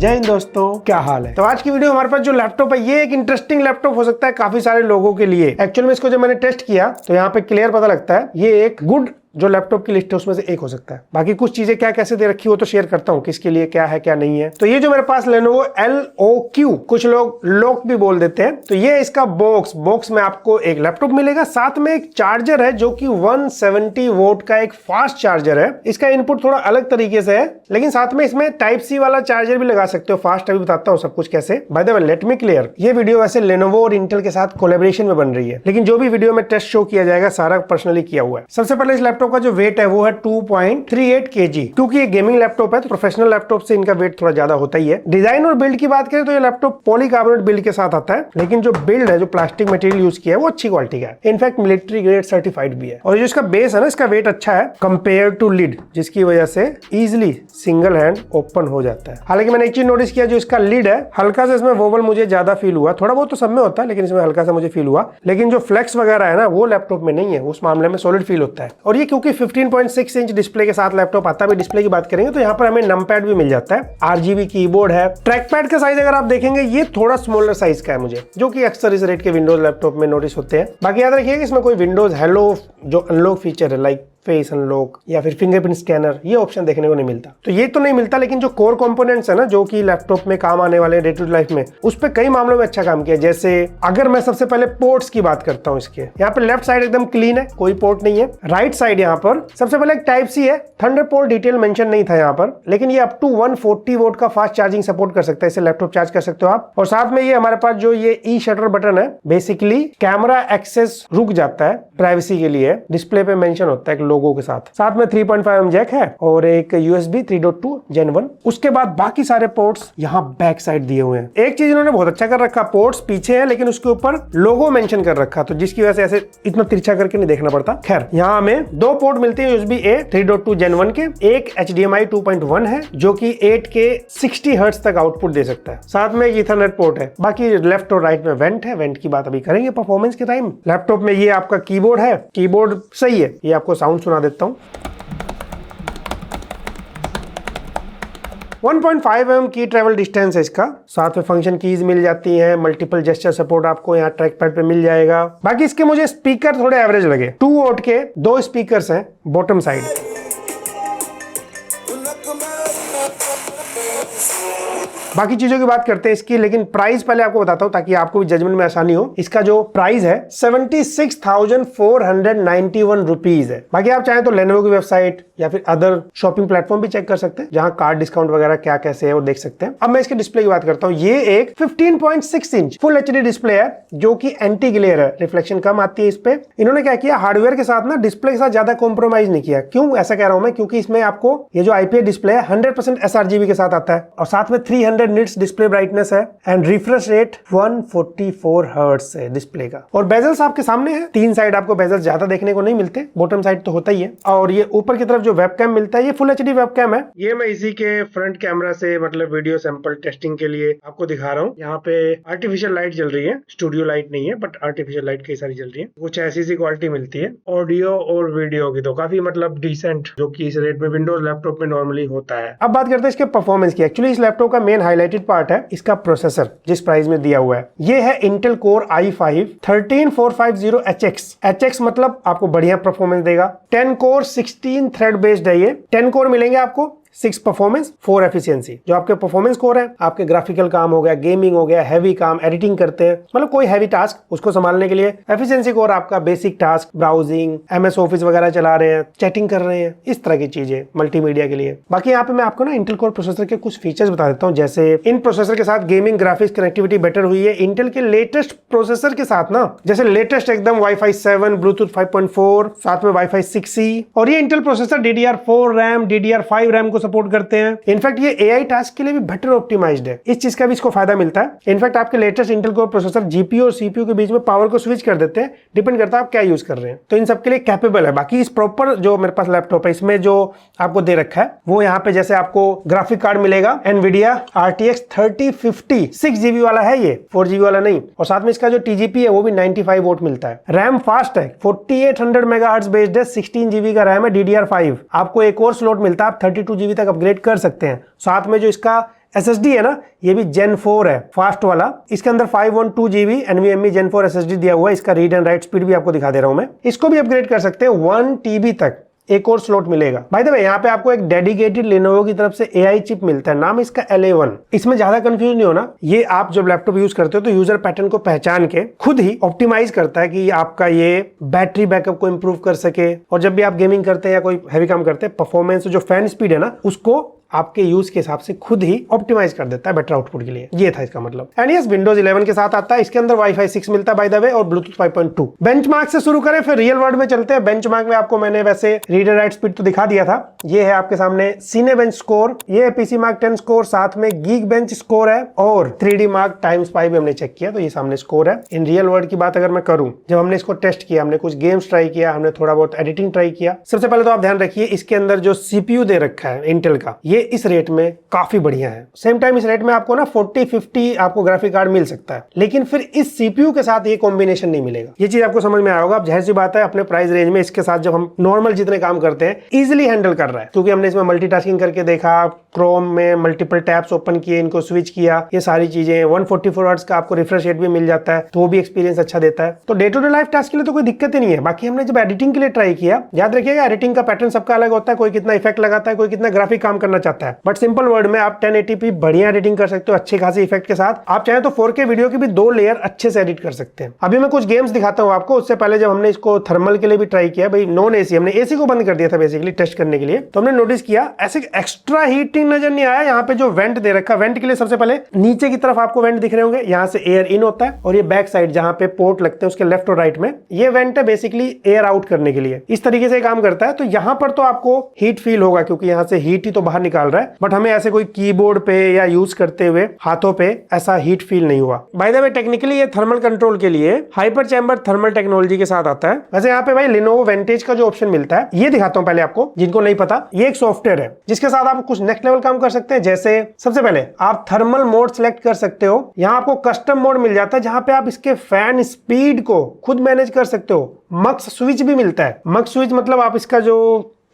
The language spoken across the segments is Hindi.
जय हिंद दोस्तों, क्या हाल है। तो आज की वीडियो हमारे पास जो लैपटॉप है ये एक इंटरेस्टिंग लैपटॉप हो सकता है काफी सारे लोगों के लिए। एक्चुअल में इसको जब मैंने टेस्ट किया तो यहाँ पे क्लियर पता लगता है ये एक गुड जो लैपटॉप की लिस्ट है उसमें से एक हो सकता है। बाकी कुछ चीजें क्या कैसे दे रखी हो तो शेयर करता हूँ किसके लिए क्या है क्या नहीं है। तो ये जो मेरे पास Lenovo LOQ, कुछ लोग लोक भी बोल देते हैं, तो ये इसका बॉक्स में आपको एक लैपटॉप मिलेगा, साथ में एक चार्जर है जो कि 170 वोल्ट का एक फास्ट चार्जर है। इसका इनपुट थोड़ा अलग तरीके से है, लेकिन साथ में इसमें टाइप सी वाला चार्जर भी लगा सकते हो फास्ट। अभी बताता हूँ सब कुछ कैसे। By the way let me clear, ये वीडियो वैसे Lenovo और इंटेल के साथ कोलैबोरेशन में बन रही है, लेकिन जो भी वीडियो में टेस्ट शो किया जाएगा सारा पर्सनली किया हुआ है। सबसे पहले इस लैपटॉप का जो वेट है वो है 2.38 kg। क्योंकि ये गेमिंग लैपटॉप है तो प्रोफेशनल लैपटॉप से इनका वेट थोड़ा ज्यादा होता ही है। डिजाइन और बिल्ड की बात करें तो ये लैपटॉप पॉलीकार्बोनेट बिल्ड के साथ आता है, लेकिन जो बिल्ड है, जो प्लास्टिक मटेरियल यूज किया है वो अच्छी क्वालिटी का है। इनफैक्ट मिलिट्री ग्रेड सर्टिफाइड भी है। और जो इसका बेस है ना, इसका वेट अच्छा है कंपेयर टू लिड, जिसकी वजह से इजिली सिंगल हैंड ओपन हो जाता है। हालांकि मैंने एक चीज नोटिस किया, जो इसका लिड है हल्का सा इसमें वोबल मुझे ज्यादा फील हुआ। थोड़ा बहुत तो सब में होता है लेकिन इसमें हल्का सा मुझे फील हुआ। लेकिन जो फ्लेक्स वगैरह है ना वो लैपटॉप में नहीं है, उस मामले में सॉलिड फील होता है। और ये क्योंकि 15.6 इंच डिस्प्ले के साथ लैपटॉप आता है, डिस्प्ले की बात करेंगे तो यहाँ पर हमें नमपैड भी मिल जाता है, RGB कीबोर्ड है। ट्रैक पैड का साइज अगर आप देखेंगे ये थोड़ा स्मॉलर साइज का है मुझे, जो कि अक्सर इस रेट के विंडोज लैपटॉप में नोटिस होते हैं। बाकी याद रखिए कि इसमें कोई विंडोज हेलो जो अनलॉक फीचर है लाइक फेस अनलॉक या फिर फिंगरप्रिंट स्कैनर, ये ऑप्शन देखने को नहीं मिलता। तो ये तो नहीं मिलता, लेकिन जो कोर कंपोनेंट्स है ना जो कि लैपटॉप में काम आने वाले डे टू डे लाइफ में, उस पे कई मामलों में अच्छा काम किया। जैसे अगर मैं सबसे पहले पोर्ट्स की बात करता हूँ, इसके यहाँ पे लेफ्ट साइड एकदम क्लीन है, कोई पोर्ट नहीं है। राइट साइड यहाँ पर सबसे पहले एक टाइप सी है, थंडरबोल्ट डिटेल मेंशन नहीं था यहाँ पर, लेकिन ये अप टू 140 वोल्ट का फास्ट चार्जिंग सपोर्ट कर सकता है। इसे लैपटॉप चार्ज कर सकते हो आप। और साथ में ये हमारे पास जो ये ई शटर बटन है, बेसिकली कैमरा एक्सेस रुक जाता है प्राइवेसी के लिए, डिस्प्ले पे मेंशन होता है एक लोगो के साथ में 3.5mm जैक है और एक USB 3.2 Gen 1। उसके बाद बाकी सारे पोर्ट्स यहाँ बैक साइड दिए हुए हैं। एक चीज इन्होंने बहुत अच्छा कर रखा, पोर्ट्स पीछे है लेकिन उसके ऊपर लोगो मेंशन कर रखा, तो जिसकी वजह से ऐसे इतना तिरछा करके नहीं देखना पड़ता। खैर, यहाँ हमें दो पोर्ट मिलते हैं USB-A 3.2 Gen 1 के, एक HDMI 2.1 है जो कि 8K 60 हर्ट्ज तक आउटपुट दे सकता है। साथ में ईथरनेट पोर्ट है। बाकी लेफ्ट और राइट में वेंट है, वेंट की बात अभी करेंगे परफॉर्मेंस के टाइम। लैपटॉप में ये आपका कीबोर्ड है, कीबोर्ड सही है, ये आपको साउंड सुना देता हूँ। 1.5mm की ट्रेवल डिस्टेंस है इसका। साथ में फंक्शन कीज मिल जाती हैं, मल्टीपल जेस्चर सपोर्ट आपको यहाँ ट्रैक पैड पे मिल जाएगा। बाकी इसके मुझे स्पीकर थोड़े एवरेज लगे। 2 वॉट के 2 स्पीकर्स हैं बॉटम साइड। बाकी चीजों की बात करते हैं इसकी, लेकिन प्राइस पहले आपको बताता हूं ताकि आपको भी जजमेंट में आसानी हो। इसका जो प्राइस है 76,491 रुपीज है। बाकी आप चाहें तो Lenovo की वेबसाइट या फिर अदर शॉपिंग प्लेटफॉर्म भी चेक कर सकते हैं, जहां कार्ड डिस्काउंट वगैरह क्या कैसे है वो देख सकते हैं। अब मैं इसके डिस्प्ले की बात करता हूं। ये एक 15.6 इंच फुल HD डिस्प्ले है जो कि एंटी ग्लेयर है, रिफ्लेक्शन कम आती है इस पे। इन्होंने क्या किया, हार्डवेयर के साथ ना डिस्प्ले के साथ ज्यादा कॉम्प्रोमाइज नहीं किया। क्यों ऐसा कह रहा हूं मैं, क्योंकि इसमें आपको ये जो IPS डिस्प्ले है 100% sRGB के साथ आता है और साथ में 300 निट्स डिस्प्ले ब्राइटनेस है एंड रिफ्रेश रेट 144 हर्ट्ज है डिस्प्ले का। और बेजल्स आपके सामने है, तीन साइड आपको बेजल्स ज्यादा देखने को नहीं मिलते, बॉटम साइड तो होता ही है। और ये ऊपर की तरफ जो वेबकैम मिलता है ये फुल HD वेबकैम है। ये मैं इसी के फ्रंट कैमरा से मतलब वीडियो सैंपल टेस्टिंग के लिए आपको दिखा रहा हूँ। यहाँ पे आर्टिफिशियल लाइट जल रही है, स्टूडियो लाइट नहीं है बट आर्टिफिशियल लाइट कई सारी जल रही है। कुछ ऐसी सी क्वालिटी मिलती है ऑडियो और वीडियो की, तो काफी मतलब डिसेंट, जो कि इस रेट में विंडोज लैपटॉप में नॉर्मली होता है। अब बात करते हैं इसके परफॉर्मेंस की। एक्चुअली इस लैपटॉप का मेन हाईलाइटेड पार्ट है इसका प्रोसेसर, जिस प्राइस में दिया हुआ है। ये है Intel Core i5 13450HX। HX मतलब आपको बढ़िया परफॉर्मेंस देगा। 10 कोर 16 थ्रेड बेस्ड है ये। 10 कोर मिलेंगे आपको, 6 परफॉर्मेंस 4 एफिशिएंसी। जो आपके परफॉर्मेंस कोर है, आपके ग्राफिकल काम हो गया, गेमिंग हो गया, हैवी काम, एडिटिंग करते हैं, मतलब कोई हैवी टास्क उसको संभालने के लिए। एफिशिएंसी कोर आपका basic task, browsing, MS office वगैरह चला रहे हैं, चैटिंग कर रहे हैं, इस तरह की चीजें मल्टीमीडिया के लिए। बाकी यहाँ पे मैं आपको ना इंटेल कोर प्रोसेसर के कुछ फीचर्स बता देता हूँ। जैसे इन प्रोसेसर के साथ गेमिंग ग्राफिक्स कनेक्टिविटी बेटर हुई है इंटेल के लेटेस्ट प्रोसेसर के साथ ना, जैसे लेटेस्ट एकदम Wi-Fi 7, ब्लूटूथ 5.4, साथ में Wi-Fi 6E। और ये Intel processor DDR4 RAM, DDR5 RAM को सपोर्ट करते हैं। इनफैक्ट ये AI टास्क के लिए भी बेटर ऑप्टिमाइज्ड है, इस चीज का भी इसको फायदा मिलता है। इनफैक्ट आपके latest Intel core processor GPU और CPU के बीच में पावर को स्विच कर देते हैं, डिपेंड करता है आप क्या यूज कर रहे हैं, तो इन सब के लिए कैपेबल है। बाकी इस प्रॉपर जो मेरे पास लैपटॉप है इसमें जो आपको दे रखा है वो यहाँ पे जैसे आपको ग्राफिक कार्ड मिलेगा NVIDIA RTX 3050 6GB वाला है, ये 4GB वाला नहीं। और साथ में इसका जो TGP है वो भी 95 वोट मिलता है। रैम फास्ट है, 4800 मेगाहर्ट्ज बेस्ड है, 16GB का रैम है, DDR5। आपको एक और स्लॉट मिलता है, आप 32GB तक अपग्रेड कर सकते हैं। साथ में जो इसका SSD है ना, ये भी Gen 4 है, फास्ट वाला। इसके अंदर 512 GB NVMe Gen 4 SSD दिया हुआ है। इसका रीड एंड राइट स्पीड भी आपको दिखा दे रहा हूं मैं। इसको भी अपग्रेड कर सकते हैं, 1 TB तक एक और स्लॉट मिलेगा। बाय द वे यहाँ पे आपको एक डेडिकेटेड Lenovo की तरफ से AI चिप मिलता है, नाम इसका LA1। इसमें ज्यादा कंफ्यूज नहीं होना, ये आप जब लैपटॉप यूज करते हो तो यूजर पैटर्न को पहचान के खुद ही ऑप्टिमाइज करता है कि आपका ये बैटरी बैकअप को इंप्रूव कर सके, और जब भी आप गेमिंग करते हैं या कोई हैवी काम करते हैं, परफॉर्मेंस जो फैन स्पीड है ना, उसको आपके यूज के हिसाब से खुद ही ऑप्टिमाइज कर देता है बेटर आउटपुट के लिए। ये था इसका मतलब। एंड यस, विंडोज 11 के साथ आता है। इसके अंदर वाईफाई 6 मिलता है बाय द वे, और ब्लूटूथ 5.2। बेंचमार्क से शुरू करें फिर रियल वर्ल्ड में चलते हैं। बेंचमार्क में आपको मैंने वैसे रीड एंड राइट स्पीड तो दिखा दिया था। ये है आपके सामने Cinebench स्कोर, ये है PC Mark 10 स्कोर, साथ में Geekbench स्कोर है, और 3D Mark Time-Spy भी हमने चेक किया, तो ये सामने स्कोर है। इन रियल वर्ल्ड की बात अगर मैं करूं, जब हमने इसको टेस्ट किया, हमने कुछ गेम्स ट्राई किया, हमने थोड़ा बहुत एडिटिंग ट्राई किया। सबसे पहले तो आप ध्यान रखिए, इसके अंदर जो CPU दे रखा है इंटेल का, ये इस रेट में काफी बढ़िया है। सेम टाइम इस रेट में आपको ना 4050 आपको ग्राफिक कार्ड मिल सकता है, लेकिन फिर इस CPU के साथ ये कॉम्बिनेशन नहीं मिलेगा। ये चीज आपको समझ में आया होगा। अब जाहिर सी बात है, अपने प्राइस रेंज में इसके साथ जब हम नॉर्मल जितने काम करते हैं, इजिली हैंडल कर रहा है, क्योंकि हमने इसमें मल्टीटास्किंग करके देखा, क्रोम में मल्टीपल टैब्स ओपन किए, इनको स्विच किया, ये सारी चीजें। 144 हर्ट्ज का आपको रिफ्रेश रेट भी मिल जाता है, तो वो भी एक्सपीरियंस अच्छा देता है। तो day to day life task के लिए तो कोई दिक्कत ही नहीं है। बाकी हमने जब एडिटिंग के लिए ट्राई किया, याद रखिएगा एडिटिंग का पैटर्न सबका अलग होता है, कोई कितना इफेक्ट लगाता है, कोई कितना ग्राफिक काम करना चाहता है। बट सिंपल वर्ड में आप 1080p बढ़िया एडिटिंग कर सकते हो, अच्छे खासी इफेक्ट के साथ। आप चाहे तो 4K वीडियो की भी 2 लेयर अच्छे से एडिट कर सकते हैं। अभी मैं कुछ गेम्स दिखाता हूं आपको। उससे पहले जब हमने इसको थर्मल के लिए भी ट्राई किया, भाई नॉन एसी, हमने एसी को बंद कर दिया था बेसिकली टेस्ट करने के लिए, तो हमने नोटिस किया ऐसे एक्स्ट्रा हीटिंग नजर नहीं आया। यहाँ पे जो वेंट दे रखा, वेंट के लिए सबसे पहले नीचे की तरफ आपको वेंट दिख रहे होंगे, यहाँ से एयर इन होता है, और ये बैक साइड जहाँ पे पोर्ट लगते हैं उसके लेफ्ट और राइट में, ये वेंट है बेसिकली एयर आउट करने के लिए। इस तरीके से काम करता है। तो यहाँ पर तो आपको हीट फील होगा, क्योंकि यहाँ से हीट ही तो बाहर निकाल रहा है, बट हमें ऐसे कोई कीबोर्ड पे या यूज करते हुए हाथों पे ऐसा हीट फील नहीं हुआ। बाय द वे टेक्निकली ये थर्मल कंट्रोल के लिए हाइपर चैम्बर थर्मल टेक्नोलॉजी के साथ आता है। वैसे यहाँ पे भाई Lenovo Vantage का जो ऑप्शन मिलता है, ये दिखाता हूँ पहले आपको, जिनको नहीं पता। ये एक सॉफ्टवेयर है जिसके साथ आप कुछ नेक्स्ट लेवल काम कर सकते हैं। जैसे सबसे पहले आप थर्मल मोड सिलेक्ट कर सकते हो। यहाँ आपको कस्टम मोड मिल जाता है, जहां पे आप इसके फैन स्पीड को खुद मैनेज कर सकते हो। मक्स स्विच भी मिलता है। मक्स स्विच मतलब आप इसका जो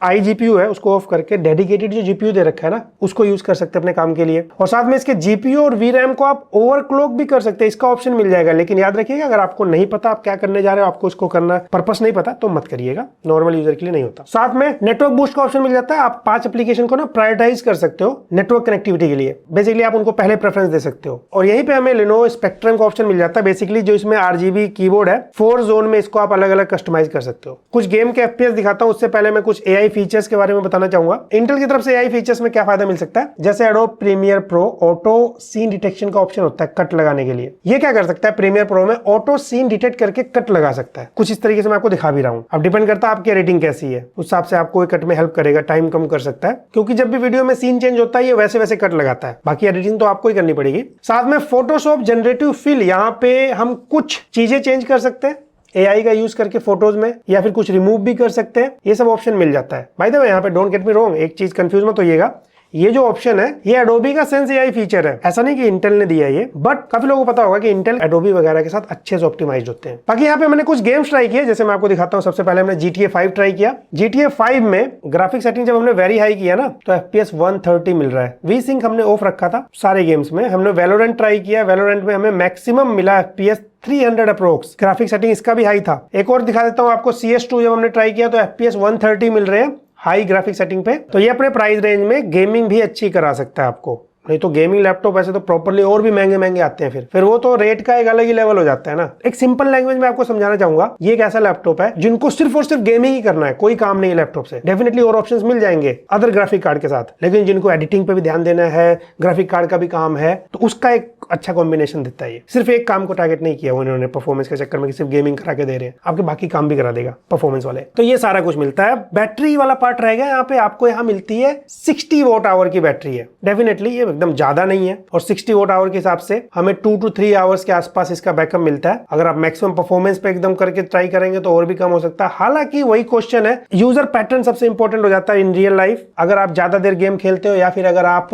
iGPU है उसको ऑफ करके डेडिकेटेड जो GPU दे रखा है ना, उसको यूज कर सकते हैं अपने काम के लिए। और साथ में इसके GPU और VRAM को आप ओवरक्लॉक भी कर सकते हैं, इसका ऑप्शन मिल जाएगा। लेकिन याद रखिएगा, अगर आपको नहीं पता आप क्या करने जा रहे हो, आपको इसको करना पर्पस नहीं पता, तो मत करिएगा, नॉर्मल यूजर के लिए नहीं होता। साथ में नेटवर्क बूस्ट का ऑप्शन मिल जाता है। आप 5 एप्लीकेशन को ना प्रायोरिटाइज कर सकते हो नेटवर्क कनेक्टिविटी के लिए। बेसिकली आप उनको पहले प्रेफरेंस दे सकते हो। और यहीं पे हमें Lenovo Spectrum का ऑप्शन मिल जाता है। बेसिकली जो इसमें RGB कीबोर्ड है, 4 जोन में इसको आप अलग अलग कस्टमाइज कर सकते हो। कुछ गेम के FPS दिखाता हूं, उससे पहले मैं कुछ AI फीचर्स के बारे में बताना चाहूंगा। इंटेल की तरफ से AI फीचर्स में क्या फायदा मिल सकता है, जैसे Adobe Premiere Pro auto scene detection का ऑप्शन होता है कट लगाने के लिए। ये क्या कर सकता है, Premiere Pro में ऑटो सीन डिटेक्ट करके कट लगा सकता है। कुछ इस तरीके से मैं आपको दिखा भी रहा हूं। अब डिपेंड करता है आपकी एडिटिंग कैसी है, उस हिसाब से आपको कट में हेल्प करेगा, टाइम कम कर सकता है, क्योंकि जब भी वीडियो में सीन चेंज होता है ये वैसे वैसे कट लगाता है। बाकी एडिटिंग तो आपको ही करनी पड़ेगी। साथ में फोटोशॉप जनरेटिव फिल, यहाँ पे हम कुछ चीजें चेंज कर सकते हैं AI का यूज करके फोटोज में, या फिर कुछ रिमूव भी कर सकते हैं। ये सब ऑप्शन मिल जाता है। बाय द वे यहाँ पे डोंट गेट मी रॉन्ग, एक चीज कंफ्यूज मत होइएगा, ये जो ऑप्शन है ये Adobe का Sense AI फीचर है, ऐसा नहीं कि इंटेल ने दिया है ये। बट काफी लोगों को पता होगा कि इंटेल Adobe वगैरह के साथ अच्छे से ऑप्टिमाइज्ड होते हैं। बाकी यहाँ पे मैंने कुछ गेम्स ट्राई किए, जैसे मैं आपको दिखाता हूँ। सबसे पहले हमने GTA 5 ट्राई किया। GTA 5 में ग्राफिक सेटिंग जब हमने वेरी हाई किया ना, तो FPS 130 मिल रहा है। V-Sync हमने ऑफ रखा था सारे गेम्स में। हमने Valorant ट्राई किया, Valorant में हमें मैक्सिमम मिला FPS 300 अप्रोक्स। ग्राफिक सेटिंग इसका भी हाई था। एक और दिखा देता हूँ आपको, CS2 जब हमने ट्राई किया तो FPS 130 मिल रहे हैं हाई ग्राफिक सेटिंग पे। तो ये अपने प्राइस रेंज में गेमिंग भी अच्छी करा सकता है आपको। नहीं तो गेमिंग लैपटॉप ऐसे तो प्रॉपर्ली और भी महंगे महंगे आते हैं, फिर वो तो रेट का एक अलग ही लेवल हो जाता है ना। एक सिंपल लैंग्वेज में आपको समझाना चाहूंगा, ये एक ऐसा लैपटॉप है जिनको सिर्फ और सिर्फ गेमिंग ही करना है, कोई काम नहीं है लैपटॉप से। डेफिनेटली और ऑप्शंस मिल जाएंगे अदर ग्राफिक कार्ड के साथ, लेकिन जिनको एडिटिंग पे भी ध्यान देना है, ग्राफिक कार्ड का भी काम है, तो उसका एक अच्छा कॉम्बिनेशन देता है। ये सिर्फ एक काम को टारगेट नहीं किया उन्होंने परफॉर्मेंस के चक्कर में, सिर्फ गेमिंग करा के दे रहे हैं, आपके बाकी काम भी करा देगा परफॉर्मेंस वाले। तो ये सारा कुछ मिलता है। बैटरी वाला पार्ट रहेगा यहाँ पे, आपको यहाँ मिलती है 60 वॉट आवर की बैटरी है। डेफिनेटली ये एकदम ज्यादा नहीं है, और 60 वॉट आवर के हिसाब से हमें 2 to 3 आवर्स के आसपास इसका बैकअप मिलता है। अगर आप मैक्सिमम परफॉर्मेंस पे एकदम करके ट्राई करेंगे तो और भी कम हो सकता है। हालांकि वही क्वेश्चन है, यूजर पैटर्न सबसे इंपॉर्टेंट हो जाता है इन रियल लाइफ। अगर आप ज्यादा देर गेम खेलते हो या फिर अगर आप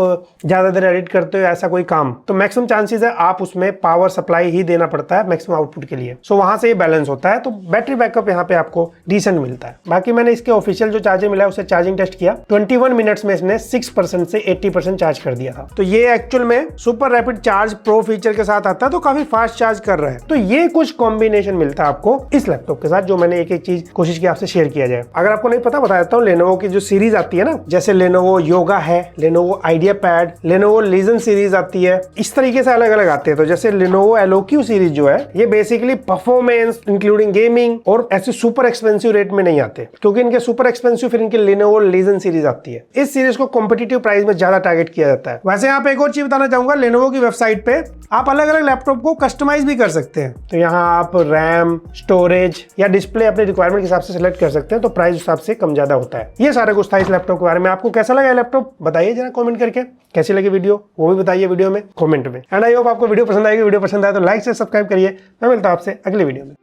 ज्यादा देर एडिट करते हो ऐसा कोई काम, तो मैक्सिमम चांसेस है आप उसमें पावर सप्लाई ही देना पड़ता है मैक्सिमम आउटपुट के लिए। सो वहां से ये बैलेंस होता है। तो बैटरी बैकअप यहाँ पे आपको डिसेंट मिलता है। बाकी मैंने इसके ऑफिशियल जो चार्जर मिला है उससे चार्जिंग टेस्ट किया, 21 मिनट्स में इसने 6% से 80% चार्ज कर दिया था। तो ये एक्चुअल में super rapid charge pro feature के साथ आता है, तो काफी फास्ट चार्ज कर रहा है। तो ये कुछ कॉम्बिनेशन मिलता है आपको इस लैपटॉप के साथ, जो मैंने एक एक चीज कोशिश की आपसे शेयर किया जाए। अगर आपको नहीं पता बता देता हूँ, लेनोवो की जो सीरीज आती है ना, जैसे लेनोवो योगा है, Lenovo IdeaPad, Lenovo Legion series आती है, इस तरीके से अलग अलग आते हैं। तो जैसे लेनोवो एलोक्यू सीरीज जो है, ये बेसिकली परफॉर्मेंस इंक्लूडिंग गेमिंग और ऐसे सुपर एक्सपेंसिव रेट में नहीं आते, क्योंकि इनके सुपर एक्सपेंसिव फिर इनके लेनोवो लीजन सीरीज आती है। इस सीरीज को कॉम्पिटिटिव प्राइस में ज्यादा टारगेट किया जाता है। वैसे यहाँ पे एक और चीज बताना चाहूंगा, लेनोवो की वेबसाइट पे आप अलग अलग लैपटॉप को कस्टमाइज भी कर सकते हैं। तो यहाँ आप रैम, स्टोरेज या डिस्प्ले अपने रिक्वायरमेंट के हिसाब से सिलेक्ट कर सकते हैं, तो प्राइस हिसाब से कम ज्यादा होता है। ये सारा कुछ था इस लैपटॉप के बारे में। आपको कैसा लगा लैपटॉप बताइए जरा कमेंट करके, कैसी लगी वीडियो वो भी बताइए वीडियो में कमेंट में। एंड आई होप आपको वीडियो पसंद आएगी। वीडियो पसंद आए तो लाइक से सब्सक्राइब करिए। मैं मिलता हूं आपसे अगले वीडियो में।